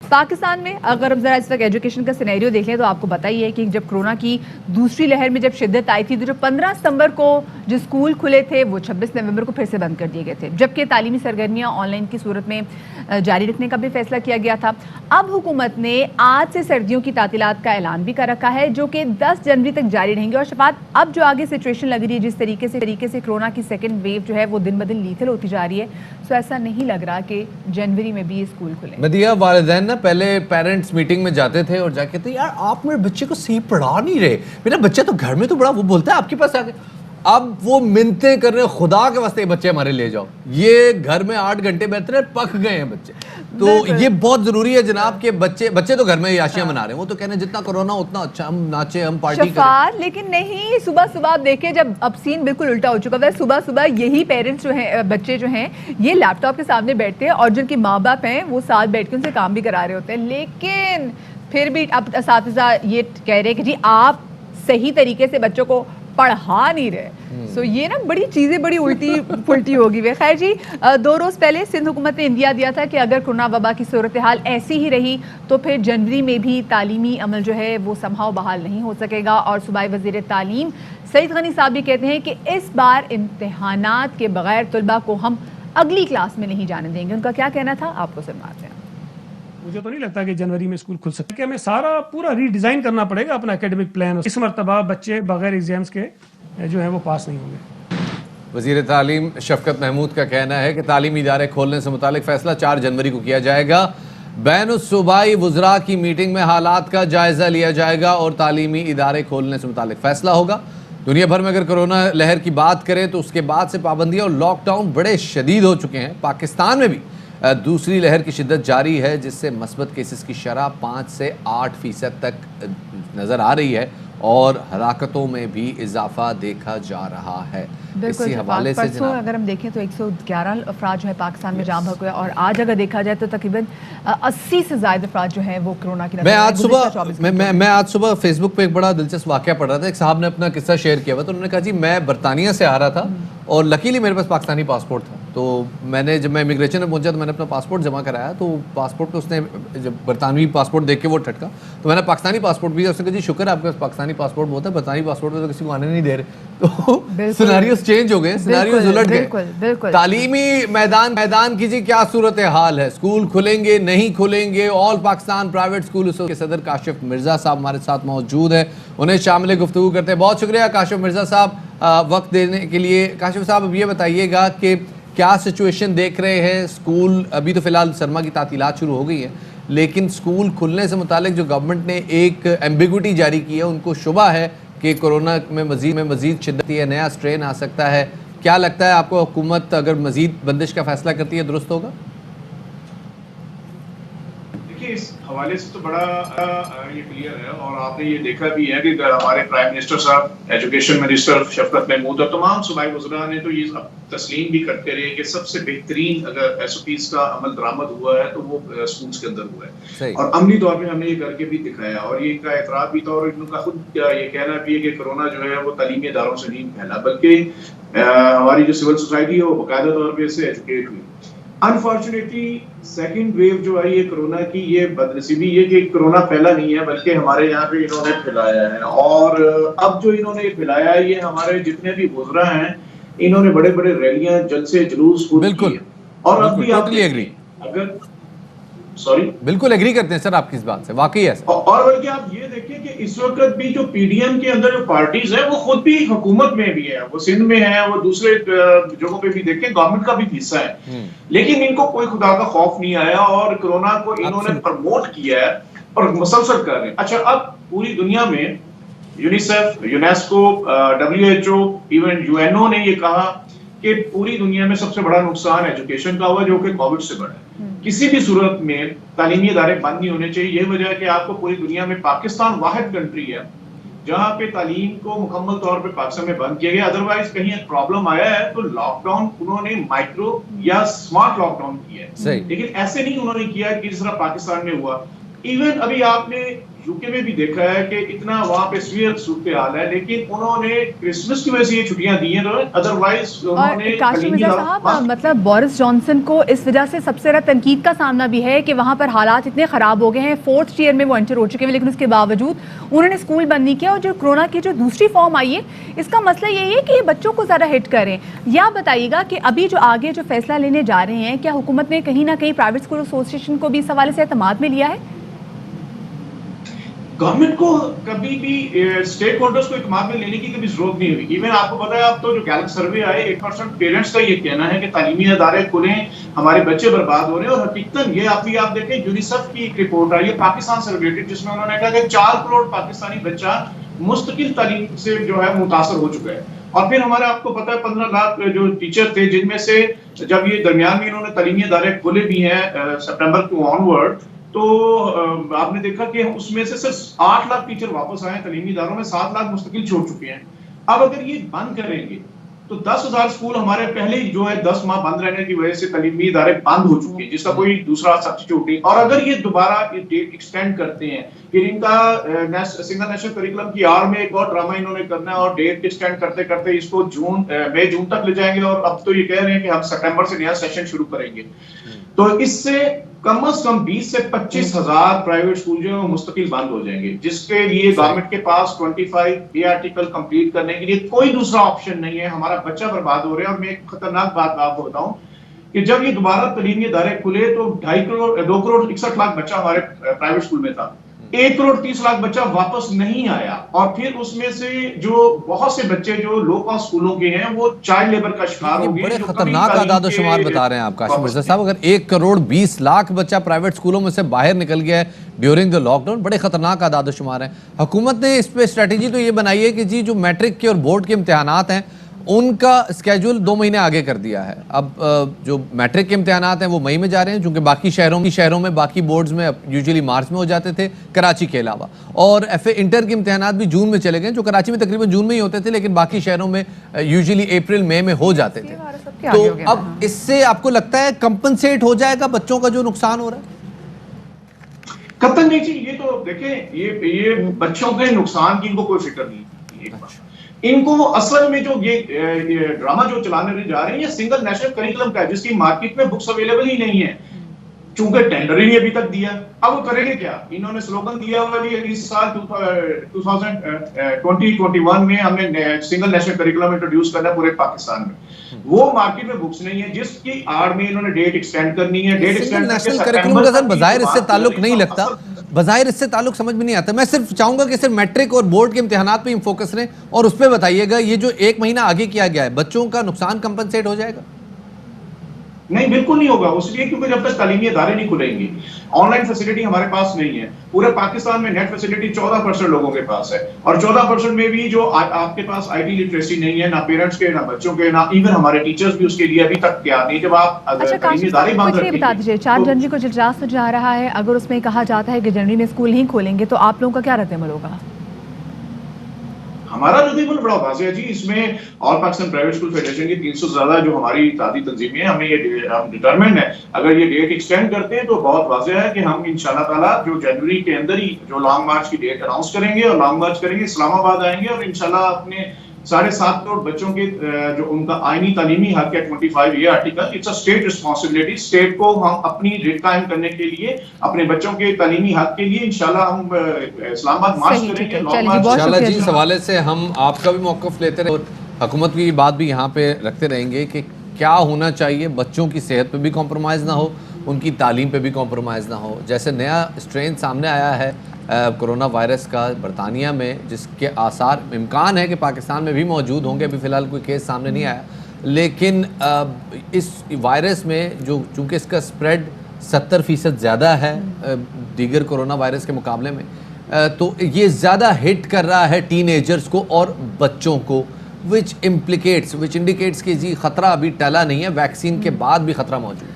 पाकिस्तान में अगर हम जरा इस वक्त एजुकेशन का सिनेरियो देख लें तो आपको पता ही है कि जब कोरोना की दूसरी लहर में जब शिद्दत आई थी तो जो 15 सितंबर को जो स्कूल खुले थे वो 26 नवंबर को फिर से बंद कर दिए गए थे, जबकि तालीमी सरगर्मियां ऑनलाइन की सूरत में जारी रखने का भी फैसला किया गया था। अब हुकूमत ने आज से सर्दियों की तातीलात का ऐलान भी कर रखा है जो कि 10 जनवरी तक जारी रहेंगे। और शफात, अब जो आगे सिचुएशन लग रही है जिस तरीके से कोरोना की सेकेंड वेव जो है वो दिन ब दिन लीथल होती जा रही है, तो ऐसा नहीं लग रहा कि जनवरी में भी ये स्कूल खुले। मदिया, वालिदैन ना पहले पेरेंट्स मीटिंग में जाते थे और जाके कहते यार आप मेरे बच्चे को सही पढ़ा नहीं रहे, मेरा बच्चा तो घर में तो बड़ा वो बोलता है आपके पास आके। अब वो मिन्नतें कर रहे हैं खुदा के वास्ते बच्चे हमारे ले जाओ, ये घर में 8 घंटे बैठते रहे, पक गए हैं बच्चे। तो ये बहुत जरूरी है जनाब के बच्चे तो घर में याशियां मना रहे हैं, वो तो कह रहे हैं जितना कोरोना उतना अच्छा, हम नाचे हम पार्टी करें। लेकिन नहीं, सुबह सुबह आप देखें जब अब सीन बिल्कुल उल्टा हो चुका है। सुबह सुबह यही पेरेंट्स जो हैं, बच्चे जो हैं, ये लैपटॉप के सामने बैठते हैं और जिनके माँ बाप हैं वो साथ बैठ के उनसे काम भी करा रहे होते हैं, लेकिन फिर भी अब असातिज़ा ये कह रहे हैं कि जी आप सही तरीके से बच्चों को पढ़ा नहीं रहे। सो ये ना बड़ी चीज़ें बड़ी उल्टी पुल्टी होगी वे। खैर जी, 2 रोज़ पहले सिंध हुकूमत ने इंदिया दिया था कि अगर कोरोना वबा की सूरत हाल ऐसी ही रही तो फिर जनवरी में भी तालीमी अमल जो है वो समहाव बहाल नहीं हो सकेगा। और सूबाई वज़ीर तालीम सईद गनी साहब भी कहते हैं कि इस बार इम्तिहानात के बगैर तलबा को हम अगली क्लास में नहीं जाने देंगे। उनका क्या कहना था आपको सुनवाते हैं। मुझे तो नहीं लगता कि जनवरी में स्कूल खुल सकते, हमें सारा पूरा रीडिज़ाइन करना पड़ेगा अपना एकेडमिक प्लान। इस मरतबा बच्चे बगैर एग्जाम्स के जो है वो पास नहीं होंगे। वज़ीर तालीम शफकत महमूद का कहना है कि तालीमी इदारे खोलने से मुतालिक फैसला 4 जनवरी को किया जाएगा। बैनुस्सूबाई वुज़रा की मीटिंग में हालात का जायज़ा लिया जाएगा और तालीमी इदारे खोलने से मुतालिक फैसला होगा। दुनिया भर में अगर कोरोना लहर की बात करें तो उसके बाद से पाबंदियाँ और लॉकडाउन बड़े शदीद हो चुके हैं। पाकिस्तान में भी दूसरी लहर की शिद्दत जारी है जिससे मस्बत केसेस की शरह 5 से 8% तक नज़र आ रही है और हलाकतों में भी इजाफा देखा जा रहा है। इसी हवाले से अगर हम देखें तो 111 अफराद जो है पाकिस्तान में जाम भग हुए और आज अगर देखा जाए तो तकरीबन 80 से ज़्यादा अफराद जो है वो कोरोना की। मैं आज सुबह फेसबुक पे एक बड़ा दिलचस्प वाक़या पढ़ रहा था। एक साहब ने अपना किस्सा शेयर किया हुआ, तो उन्होंने कहा जी मैं बरतानिया से आ रहा था और लकीली मेरे पास पाकिस्तानी पासपोर्ट था। तो मैंने जब मैं इमिग्रेशन में पहुंचा तो मैंने अपना पासपोर्ट जमा कराया, तो पासपोर्ट पे उसने जब बरतानवी पासपोर्ट देख के वो ठटका, तो मैंने पाकिस्तानी पासपोर्ट भी, उसने कहा जी शुक्र है आपके पास पाकिस्तानी पासपोर्ट होता है, बरतानवी पासपोर्ट पे तो किसी को आने नहीं दे रहे। तो सिनेरियोस चेंज हो गए, सिनेरियोस उलट गए। तालीमी मैदान की जी क्या सूरत हाल है, स्कूल खुलेंगे नहीं खुलेंगे? ऑल पाकिस्तान प्राइवेट स्कूल के सदर काशिफ मिर्जा साहब हमारे साथ मौजूद है, उन्हें शामिल गुफ्तगू करते हैं। बहुत शुक्रिया काशिफ मिर्जा साहब वक्त देने के लिए। काशिफ साहब अब ये बताइएगा कि क्या सिचुएशन देख रहे हैं? स्कूल अभी तो फिलहाल सरमा की तातीलात शुरू हो गई है, लेकिन स्कूल खुलने से मुतालिक जो गवर्नमेंट ने एक एम्बिग्विटी जारी की है, उनको शुबा है कि कोरोना में मजीद शिद्दत है, नया स्ट्रेन आ सकता है। क्या लगता है आपको, हुकूमत अगर मजीद बंदिश का फैसला करती है दुरुस्त होगा? देखिए, इस हवाले से तो बड़ा ये क्लियर है और आपने ये देखा भी है कि हमारे प्राइम मिनिस्टर साहब, एजुकेशन मिनिस्टर शफकत महमूद और तमाम सूबाई वज़रा ने तो ये तस्लीम भी करते रहे कि सबसे बेहतरीन अगर SOPs का अमल दरामद हुआ है तो वो स्कूल्स के अंदर हुआ है और अमली तौर पे हमने ये करके भी दिखाया और ये इनका एतराफ़ भी था और इनका खुद ये कहना भी है कि कोरोना जो है वो तालीमी इदारों से नहीं फैला, बल्कि हमारी जो सिविल सोसाइटी है वो बाकायदा तौर पर इससे एजुकेट हुई। अनफॉर्चुनेटली सेकंड वेव जो आई है कोरोना की, ये बदनसीबी ये कि कोरोना फैला नहीं है बल्कि हमारे यहाँ पे इन्होंने फैलाया है और अब जो इन्होंने फैलाया है ये हमारे जितने भी वुज़रा हैं इन्होंने बड़े बड़े रैलियां जलसे जुलूस बिल्कुल और अब भी टोटली एग्री, अगर सॉरी बिल्कुल एग्री करते हैं सर आपकी इस बात से, वाकई है सर। और बल्कि आप ये देखिए कि इस वक्त भी जो PDM के अंदर जो पार्टीज है वो खुद भी हुकूमत में भी है, वो सिंध में है, वो दूसरे जगहों पे भी देखें गवर्नमेंट का भी हिस्सा है, लेकिन इनको कोई खुदा का खौफ नहीं आया और कोरोना को इन्होंने प्रमोट किया है और मुसलसल कर रहे हैं। अच्छा, अब पूरी दुनिया में UNICEF, UNESCO, WHO, even UNO ने ये कहा कि पूरी दुनिया में सबसे बड़ा नुकसान एजुकेशन का हुआ जो कि कोविड से बड़ा है। किसी भी सूरत में तालीमी इदारे बंद नहीं होने चाहिए। यही वजह है कि आपको पूरी दुनिया में पाकिस्तान वाहिद कंट्री है जहां पे तालीम को मुकम्मल तौर पे पाकिस्तान में बंद किया गया। अदरवाइज कहीं एक प्रॉब्लम आया है तो लॉकडाउन उन्होंने माइक्रो या स्मार्ट लॉकडाउन किया है, लेकिन ऐसे नहीं उन्होंने किया कि जिस तरह पाकिस्तान में हुआ। इवन अभी आपने यूके में भी देखा है कि इतना वहां पे सीवियर सूरत हाल है, लेकिन उन्होंने क्रिसमस की वजह से ये छुट्टियां दी हैं, अदरवाइज और उन्होंने काशिम मिर्जा साहब, मतलब बोरिस जॉनसन को इस वजह से सबसे ज्यादा तनकीद का सामना भी है कि वहां पर हालात इतने खराब हो गए हैं। 4th ईयर में वो एंटर हो चुके हैं, लेकिन उसके बावजूद उन्होंने स्कूल बंद नहीं किया। और जो कोरोना की जो दूसरी फॉर्म आई है, इसका मसला यही है कि ये बच्चों को ज्यादा हिट करें। या बताइएगा कि अभी जो आगे जो फैसला लेने जा रहे हैं, क्या हुकूमत ने कहीं ना कहीं प्राइवेट स्कूल एसोसिएशन को भी इस हवाले से एतमाद में लिया है? गवर्नमेंट को कभी भी स्टेक होल्डर्स को इत्मीनान में लेने की कभी जरूरत नहीं हुई। इवन आपको पता है, अब तो जो गैलप सर्वे आए, 8% पेरेंट्स का ये कहना है कि तालीमी अदारे खुलें, हमारे बच्चे बर्बाद हो रहे हैं। और हकीकतन ये आप देखें, यूनिसेफ की एक रिपोर्ट आई है पाकिस्तान से रिलेटेड, जिसमें उन्होंने कहा कि 4 करोड़ पाकिस्तानी बच्चा मुस्तकिल तालीम से जो है मुतासर हो चुका है। और फिर हमारे आपको पता है 15 लाख जो टीचर थे, जिनमें से जब ये दरमियान में इन्होंने तालीमी अदारे खोले भी हैं सितंबर को ऑनवर्ड, तो आपने देखा कि उसमें से सिर्फ 8 लाख टीचर वापस आए तालीमी इदारों में, 7 लाख मुस्तकिल छोड़ चुके हैं। अब अगर ये बंद करेंगे तो 10,000 स्कूल हमारे पहले ही जो है 10 माह बंद रहने की वजह से तालीमी इदारे बंद हो चुके हैं, जिसका कोई दूसरा सब्स्टिट्यूट नहीं। और अगर ये दोबारा ये डेट एक्सटेंड करते हैं, फिर इनका सिंगल नेशनल करिकुलम की आड़ में एक और ड्रामा इन्होंने करना है और डेट एक्सटेंड करते करते इसको मई जून तक ले जाएंगे। और अब तो ये कह रहे हैं कि हम सितंबर से नया सेशन शुरू करेंगे। तो इससे कम से कम 20 से 25 हजार प्राइवेट स्कूल जो है मुस्तकिल बंद हो जाएंगे, जिसके लिए गवर्नमेंट के पास 25 आर्टिकल कंप्लीट करने के लिए कोई दूसरा ऑप्शन नहीं है। हमारा बच्चा बर्बाद हो रहा है। और मैं एक खतरनाक बात आपको बताऊं कि जब ये दोबारा तालीमी इदारे खुले तो 2 करोड़ 61 लाख बच्चा हमारे प्राइवेट स्कूल में था, 1 करोड़ 30 लाख बच्चा वापस नहीं आया। और फिर उसमें से जो बहुत से बच्चे जो लो कॉस्ट स्कूलों के हैं, वो चाइल्ड लेबर का शिकार हो गए। बड़े खतरनाक आदाद-ओ-शुमार बता रहे हैं आप काशिम मिर्जा साहब। अगर 1 करोड़ 20 लाख बच्चा प्राइवेट स्कूलों में से बाहर निकल गया है ड्यूरिंग द लॉकडाउन, बड़े खतरनाक आदाद-ओ-शुमार हैं। हुकूमत ने इस पे स्ट्रेटेजी तो ये बनाई है कि जी जो मैट्रिक के और बोर्ड के इम्तिहानात हैं उनका स्केड्यूल 2 महीने आगे कर दिया है। अब जो मैट्रिक के इम्तिहानात हैं वो मई में जा रहे हैं, क्योंकि बाकी शहरों में बाकी बोर्ड्स में यूजुअली मार्च में हो जाते थे, कराची के अलावा। और एफए इंटर के इम्तिहानात भी जून में चले गए, जो कराची में तकरीबन जून में ही होते थे, लेकिन बाकी शहरों में यूजुअली अप्रैल मई में हो जाते थे। तो अब इससे आपको लगता है कंपनसेट हो जाएगा बच्चों का जो नुकसान हो रहा है? कब तक नहीं चाहिए? ये तो देखें, ये बच्चों के नुकसान की इनको कोई फिक्र नहीं है। इनको असल में जो ये ड्रामा जो चलाने जा रहे हैं, ये सिंगल नेशनल करिकुलम का है, जिसकी मार्केट में बुक्स अवेलेबल ही नहीं है, चूंकि टेंडर ही नहीं अभी तक दिया। अब वो करेंगे क्या? इन्होंने स्लोगन दिया हुआ है इस साल 2021 में हमने सिंगल नेशनल करिकुलम इंट्रोड्यूस करना है पूरे पाकिस्तान में। वो मार्केट में बुक्स नहीं है, जिसकी आड़ में इन्होंने डेट एक्सटेंड करनी है। डेट एक्सटेंड नेशनल करिकुलम का सर बजाय इससे ताल्लुक नहीं लगता, बजाहिर इससे ताल्लुक समझ में नहीं आता। मैं सिर्फ चाहूंगा कि सिर्फ मैट्रिक और बोर्ड के इम्तिहानात पे ही फोकस करें और उस पर बताइएगा, ये जो 1 महीना आगे किया गया है, बच्चों का नुकसान कंपनसेट हो जाएगा? नहीं, बिल्कुल नहीं होगा। उसलिए क्योंकि जब तक तालीमी अदारे नहीं खुलेंगे, ऑनलाइन फैसिलिटी हमारे पास नहीं है। पूरे पाकिस्तान में नेट फैसिलिटी 14% लोगों के पास है, और 14% में भी जो आपके पास आईटी लिटरेसी नहीं है, ना पेरेंट्स के, ना बच्चों के, ना इवन हमारे टीचर्स भी उसके लिए अभी तक तैयार नहीं। जब आप तालीमी अदारे बंद रखेंगे, बता दीजिए 4 जनवरी को इजलास जा रहा है, अगर उसमें कहा जाता है कि जनवरी में स्कूल नहीं खोलेंगे तो आप लोगों का क्या रद्द-ए-अमल होगा? हमारा रद्द-ए-अमल बड़ा वाज़ेह है जी। इसमें all Pakistan private school federation की 300 से ज्यादा जो हमारी इत्तेहादी तंजीमें हैं, हमें ये हम डिटरमिन्ड है। अगर ये डेट एक्सटेंड करते हैं तो बहुत वाज़ेह है कि हम इंशाल्लाह ताला जो जनवरी के अंदर ही जो लॉन्ग मार्च की डेट अनाउंस करेंगे, और लॉन्ग मार्च करेंगे, इस्लामाबाद आएंगे, और इंशाल्लाह अपने 7.5 करोड़ बच्चों के जो उनका आईनी तालीमी हक है 25 ये article, it's a state responsibility. State को हम अपनी रेट कायम करने के लिए, अपने बच्चों के तालीमी हक के लिए इंशाल्लाह हम इस्लामाबाद मार्च करेंगे। इंशाल्लाह जी, इस हवाले से हम आपका भी मौक़िफ़ लेते रहे और हुकूमत की बात भी यहाँ पे रखते रहेंगे कि क्या होना चाहिए, बच्चों की सेहत पे भी कॉम्प्रोमाइज़ ना हो, उनकी तालीम पे भी कॉम्प्रोमाइज़ ना हो। जैसे नया स्ट्रेन सामने आया है कोरोना वायरस का बरतानिया में, जिसके आसार इम्कान है कि पाकिस्तान में भी मौजूद होंगे। अभी फ़िलहाल कोई केस सामने नहीं आया, लेकिन इस वायरस में जो चूँकि इसका स्प्रेड 70% ज़्यादा है दीगर कोरोना वायरस के मुकाबले में, तो ये ज़्यादा हिट कर रहा है टीनेजर्स को और बच्चों को, विच इंडिकेट्स कि जी ख़तरा अभी टला नहीं है, वैक्सीन के बाद भी ख़तरा मौजूद है।